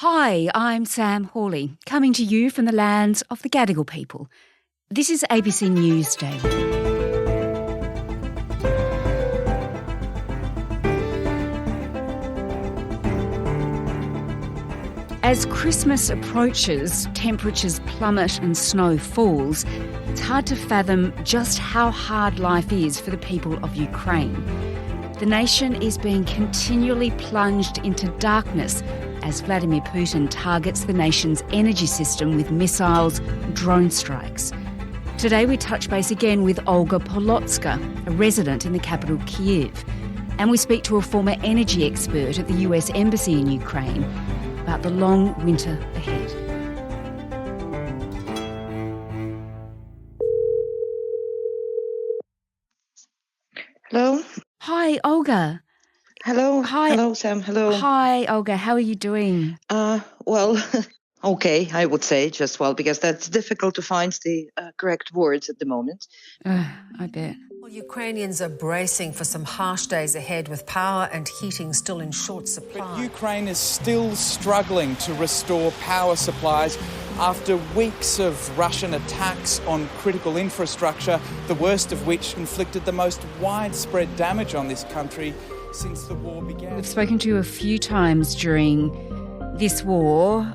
Hi, I'm Sam Hawley, coming to you from the lands of the Gadigal people. This is ABC News Daily. As Christmas approaches, temperatures plummet and snow falls, it's hard to fathom just how hard life is for the people of Ukraine. The nation is being continually plunged into darkness as Vladimir Putin targets the nation's energy system with missiles, drone strikes. Today we touch base again with Olga Polotska, a resident in the capital Kyiv, and we speak to a former energy expert at the US Embassy in Ukraine about the long winter ahead. Hello. Hi, Olga. Hello. Hi. Hello, Sam. Hello. Hi, Olga. How are you doing? Well, okay, I would say just well, because that's difficult to find the correct words at the moment. I bet. Well, Ukrainians are bracing for some harsh days ahead with power and heating still in short supply. But Ukraine is still struggling to restore power supplies after weeks of Russian attacks on critical infrastructure, the worst of which inflicted the most widespread damage on this country since the war began. We've spoken to you a few times during this war.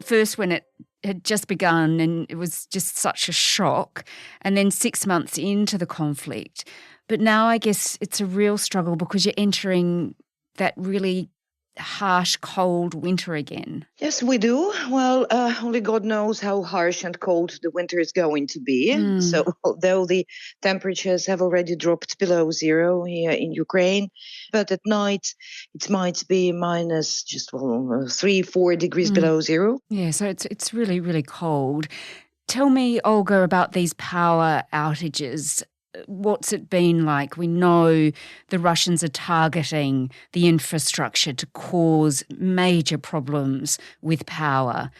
First when it had just begun and it was just such a shock, and then 6 months into the conflict. But now I guess it's a real struggle because you're entering that really harsh, cold winter again. Yes, we do. Well, only God knows how harsh and cold the winter is going to be. So although the temperatures have already dropped below zero here in Ukraine, but at night it might be minus just 3-4 degrees below zero. Yeah, so it's really, really cold. Tell me, Olga, about these power outages. What's it been like? We know the Russians are targeting the infrastructure to cause major problems with power.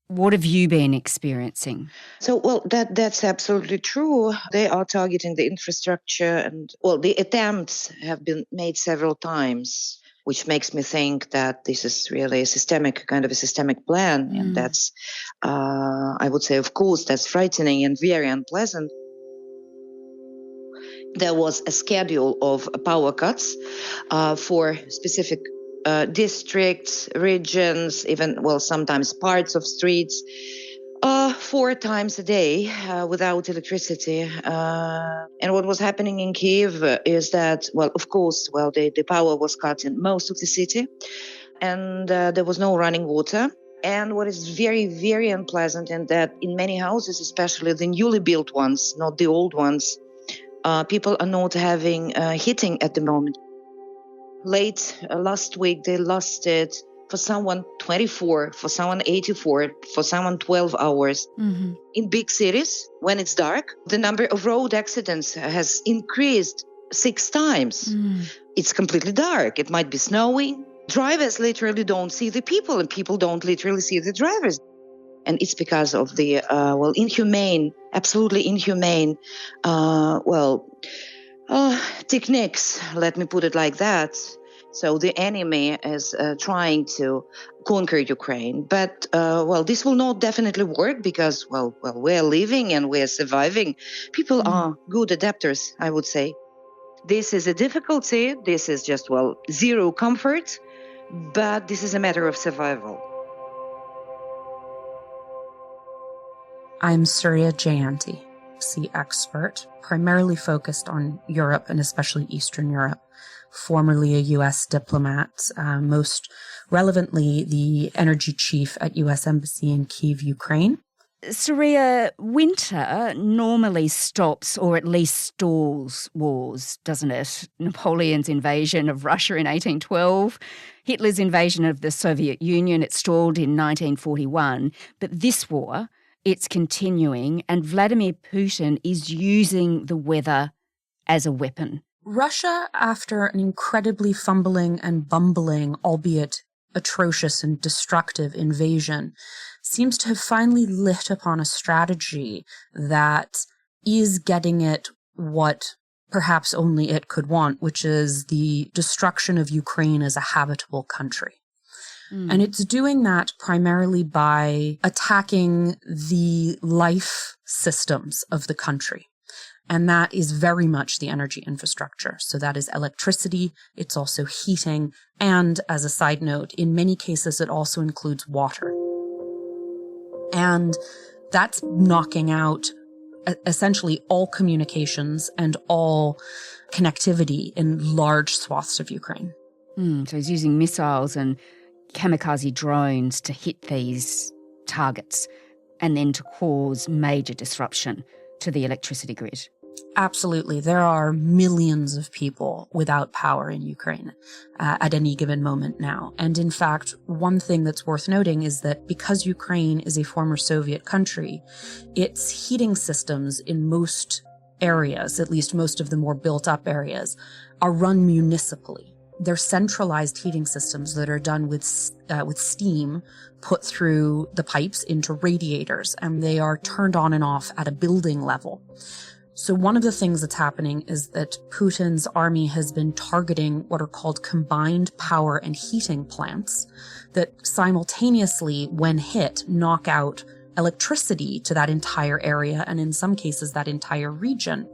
What have you been experiencing? So, well, that's absolutely true. They are targeting the infrastructure and, well, the attempts have been made several times, which makes me think that this is really a systemic plan. And that's, I would say, of course, that's frightening and very unpleasant. There was a schedule of power cuts for specific districts, regions, even, well, sometimes parts of streets, 4 times a day without electricity. And what was happening in Kyiv is that, well, of course, the power was cut in most of the city, and there was no running water. And what is very, very unpleasant, and that in many houses, especially the newly built ones, not the old ones, people are not having heating at the moment. Late last week, they lasted for someone 24, for someone 84, for someone 12 hours. In big cities, when it's dark, the number of road accidents has increased 6 times. It's completely dark. It might be snowing. Drivers literally don't see the people, and people don't literally see the drivers. And it's because of the, absolutely inhumane, techniques, let me put it like that. So the enemy is trying to conquer Ukraine. But, this will not definitely work because, we're living and we're surviving. People are good adapters, I would say. This is a difficulty. This is just, zero comfort. But this is a matter of survival. I'm Surya Jayanti, sea expert, primarily focused on Europe and especially Eastern Europe, formerly a U.S. diplomat, most relevantly the energy chief at U.S. Embassy in Kyiv, Ukraine. Surya, winter normally stops or at least stalls wars, doesn't it? Napoleon's invasion of Russia in 1812, Hitler's invasion of the Soviet Union, it stalled in 1941. But this war, it's continuing, and Vladimir Putin is using the weather as a weapon. Russia, after an incredibly fumbling and bumbling, albeit atrocious and destructive invasion, seems to have finally lit upon a strategy that is getting it what perhaps only it could want, which is the destruction of Ukraine as a habitable country. And it's doing that primarily by attacking the life systems of the country. And that is very much the energy infrastructure. So that is electricity, it's also heating, and as a side note, in many cases, it also includes water. And that's knocking out essentially all communications and all connectivity in large swaths of Ukraine. So he's using missiles and kamikaze drones to hit these targets and then to cause major disruption to the electricity grid. Absolutely. There are millions of people without power in Ukraine at any given moment now. And in fact, one thing that's worth noting is that because Ukraine is a former Soviet country, its heating systems in most areas, at least most of the more built up areas, are run municipally. They're centralized heating systems that are done with steam put through the pipes into radiators, and they are turned on and off at a building level. So one of the things that's happening is that Putin's army has been targeting what are called combined power and heating plants that simultaneously, when hit, knock out electricity to that entire area and in some cases that entire region,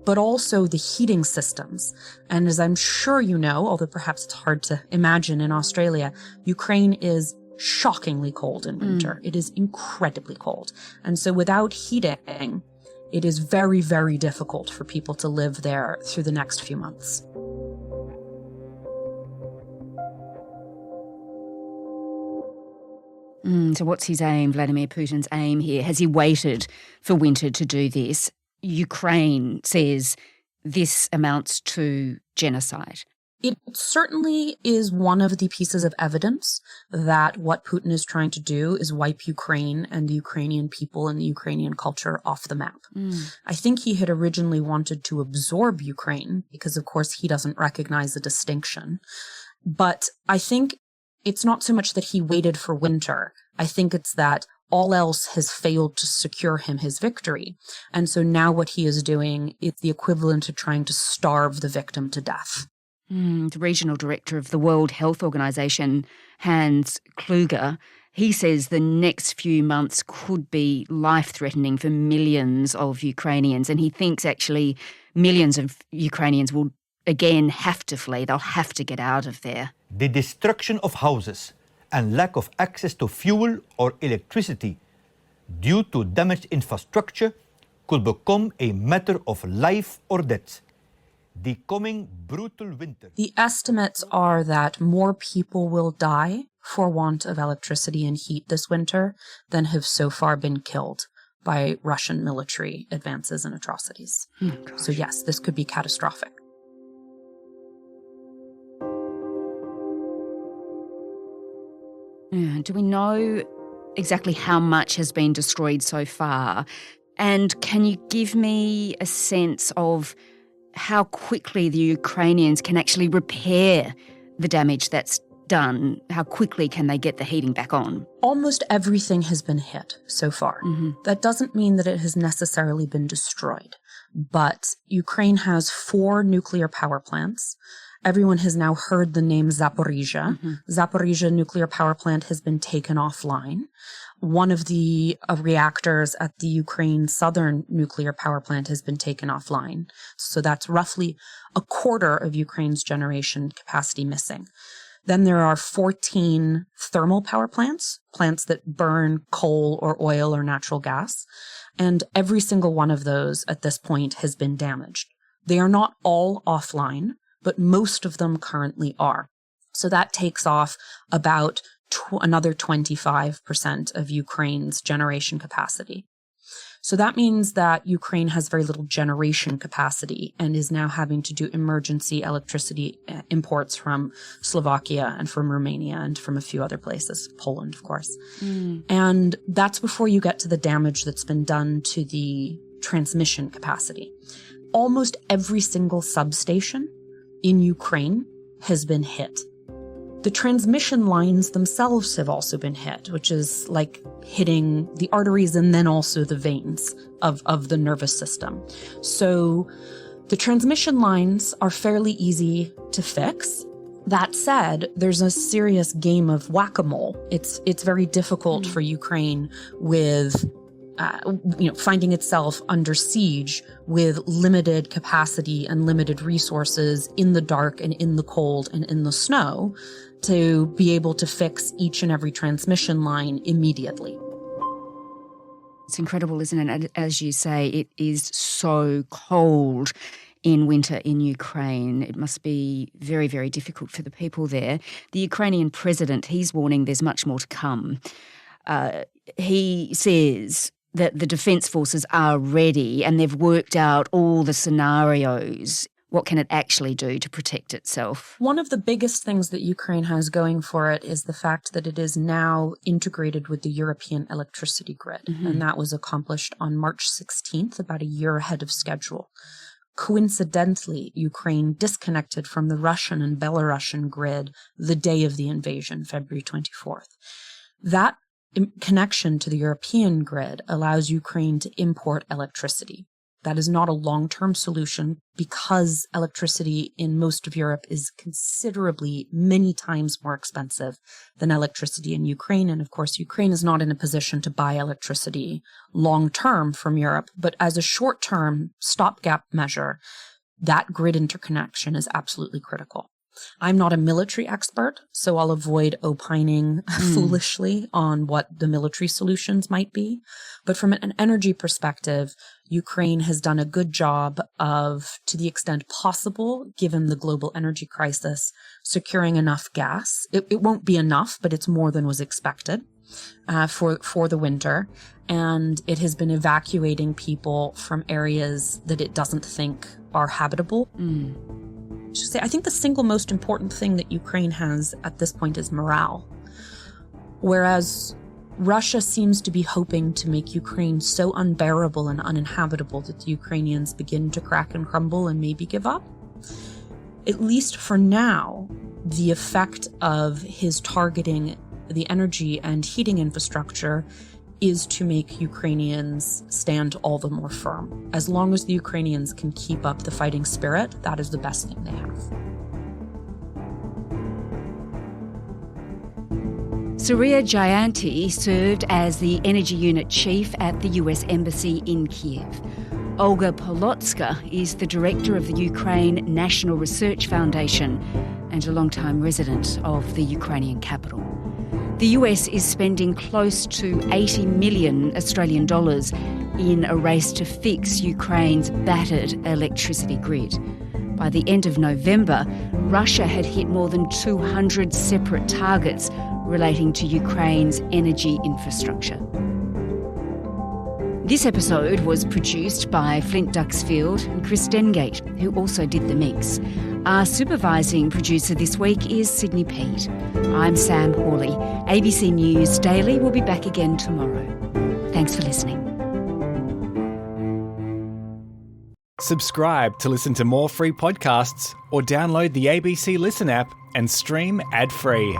but also the heating systems. And as I'm sure you know, although perhaps it's hard to imagine in Australia, Ukraine is shockingly cold in winter. It is incredibly cold. And so without heating, it is very, very difficult for people to live there through the next few months. So what's his aim, Vladimir Putin's aim here? Has he waited for winter to do this? Ukraine says this amounts to genocide. It certainly is one of the pieces of evidence that what Putin is trying to do is wipe Ukraine and the Ukrainian people and the Ukrainian culture off the map. I think he had originally wanted to absorb Ukraine because, of course, he doesn't recognize the distinction. But I think it's not so much that he waited for winter. I think it's that all else has failed to secure him his victory. And so now what he is doing is the equivalent to trying to starve the victim to death. The regional director of the World Health Organization, Hans Kluge, he says the next few months could be life-threatening for millions of Ukrainians. And he thinks actually millions of Ukrainians will again have to flee. They'll have to get out of there. The destruction of houses and lack of access to fuel or electricity due to damaged infrastructure could become a matter of life or death. The coming brutal winter. The estimates are that more people will die for want of electricity and heat this winter than have so far been killed by Russian military advances and atrocities. So yes, this could be catastrophic. Do we know exactly how much has been destroyed so far? And can you give me a sense of how quickly the Ukrainians can actually repair the damage that's done? How quickly can they get the heating back on? Almost everything has been hit so far. That doesn't mean that it has necessarily been destroyed. But Ukraine has 4 nuclear power plants. Everyone has now heard the name Zaporizhzhia. Zaporizhzhia nuclear power plant has been taken offline. One of the reactors at the Ukraine southern nuclear power plant has been taken offline. So that's roughly a quarter of Ukraine's generation capacity missing. Then there are 14 thermal power plants, plants that burn coal or oil or natural gas. And every single one of those at this point has been damaged. They are not all offline, but most of them currently are. So that takes off about another 25% of Ukraine's generation capacity. So that means that Ukraine has very little generation capacity and is now having to do emergency electricity imports from Slovakia and from Romania and from a few other places, Poland, of course. And that's before you get to the damage that's been done to the transmission capacity. Almost every single substation in Ukraine has been hit. The transmission lines themselves have also been hit, which is like hitting the arteries and then also the veins of the nervous system. So the transmission lines are fairly easy to fix. That said, there's a serious game of whack-a-mole. It's very difficult for Ukraine with finding itself under siege with limited capacity and limited resources in the dark and in the cold and in the snow to be able to fix each and every transmission line immediately. It's incredible, isn't it? As you say, it is so cold in winter in Ukraine. It must be very, very difficult for the people there. The Ukrainian president, he's warning there's much more to come. He says that the defence forces are ready and they've worked out all the scenarios. What can it actually do to protect itself? One of the biggest things that Ukraine has going for it is the fact that it is now integrated with the European electricity grid. And that was accomplished on March 16th, about a year ahead of schedule. Coincidentally, Ukraine disconnected from the Russian and Belarusian grid the day of the invasion, February 24th. That connection to the European grid allows Ukraine to import electricity. That is not a long-term solution because electricity in most of Europe is considerably, many times more expensive than electricity in Ukraine. And of course, Ukraine is not in a position to buy electricity long-term from Europe. But as a short-term stopgap measure, that grid interconnection is absolutely critical. I'm not a military expert, so I'll avoid opining foolishly on what the military solutions might be. But from an energy perspective, Ukraine has done a good job of, to the extent possible, given the global energy crisis, securing enough gas. It won't be enough, but it's more than was expected for the winter. And it has been evacuating people from areas that it doesn't think are habitable. I think the single most important thing that Ukraine has at this point is morale. Whereas Russia seems to be hoping to make Ukraine so unbearable and uninhabitable that the Ukrainians begin to crack and crumble and maybe give up. At least for now, the effect of his targeting the energy and heating infrastructure is to make Ukrainians stand all the more firm. As long as the Ukrainians can keep up the fighting spirit, that is the best thing they have. Surya Jayanti served as the energy unit chief at the US Embassy in Kyiv. Olga Polotska is the director of the Ukraine National Research Foundation and a long-time resident of the Ukrainian capital. The US is spending close to 80 million Australian dollars in a race to fix Ukraine's battered electricity grid. By the end of November, Russia had hit more than 200 separate targets relating to Ukraine's energy infrastructure. This episode was produced by Flint Duxfield and Chris Dengate, who also did the mix. Our supervising producer this week is Sydney Peat. I'm Sam Hawley. ABC News Daily will be back again tomorrow. Thanks for listening. Subscribe to listen to more free podcasts or download the ABC Listen app and stream ad-free.